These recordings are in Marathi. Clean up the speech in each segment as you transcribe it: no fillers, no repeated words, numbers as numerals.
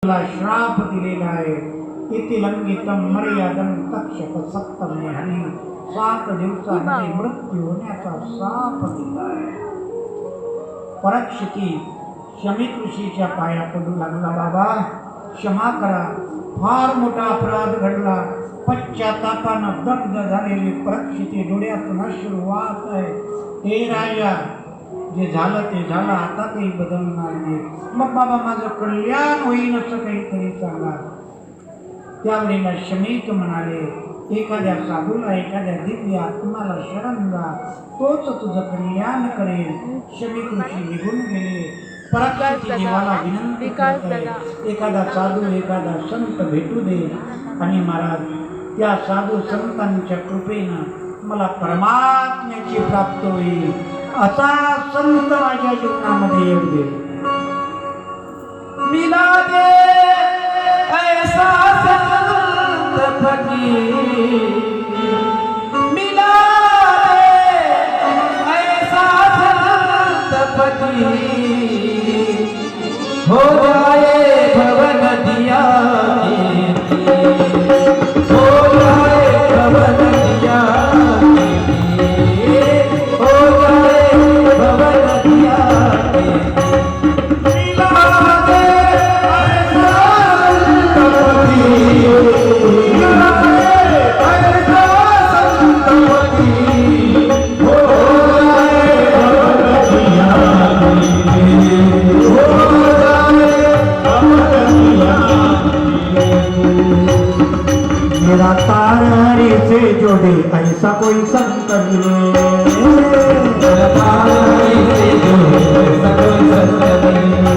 श्राप दिलेला आहे. इति लंघितम मर्यादम तक्षक सप्तमे हनी 7 दिवसांमध्ये मृत्यू होण्याचा श्राप दिला आहे. परीक्षिती शमीक ऋषीच्या पाया पडू लागला. बाबा क्षमा करा, फार मोठा अपराध घडला. पश्चातापानं दग्ध झालेली परीक्षिती डोळ्यातून अश्रू वाहत आहे. हे राजा, जे झालं ते झालं, आता काही बदलणार नाही. मग बाबा माझं कल्याण होईल असं काहीतरी सांगा. त्यावेळेला शमीक म्हणाले, एखाद्या साधूला, एखाद्या दिव्य आत्माला शरण जा, तोच तुझं कल्याण करेल. शमीक ऋषी निघून गेले. परीक्षिती देवाला विनंती करते, एखादा साधू, एखादा संत भेटू दे आणि महाराज त्या साधू संतांच्या कृपेनं मला परमात्म्याची प्राप्त होईल. असा संत माझ्या जीवनामध्ये येऊ दे. मिला दे ऐसा संत फकीर, मिला दे ऐसा संत फकीर, हो जाए भवन दिया, हो जाए भवन दिया, हो जाए भवन दिया. मेरा तारे से जोड़े ऐसा कोई संत मिले, मेरा तारे से जोड़े ऐसा कोई संत मिले,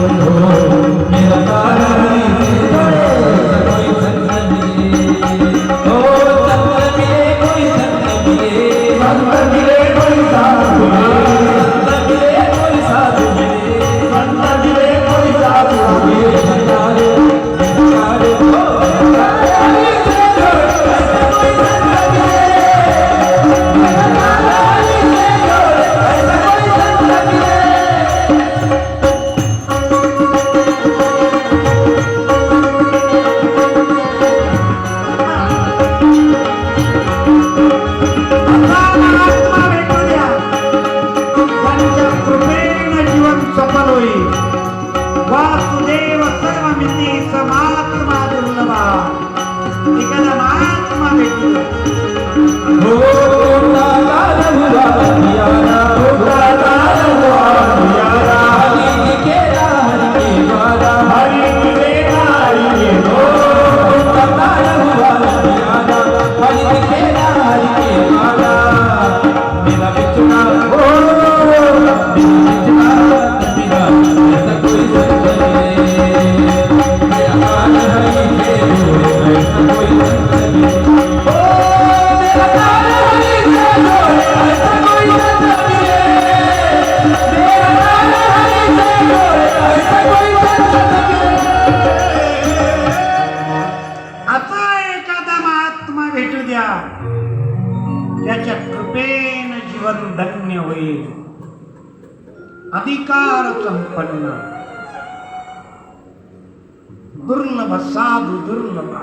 मेरा तारे से जोड़े ऐसा कोई संत मिले, ओ संत मिले कोई संत मिले, संत मिले कोई साधु मिले, संत मिले कोई साधु मिले, संत मिले कोई साधु मिले. वासुदेव सर्वमिति समात्मा दुर्लभा. एखादा महात्मा भेटू. हो हरि त्याच्या कृपेने जीवन धन्य होईल. अधिकार संपन्न दुर्लभ साधू दुर्लभ.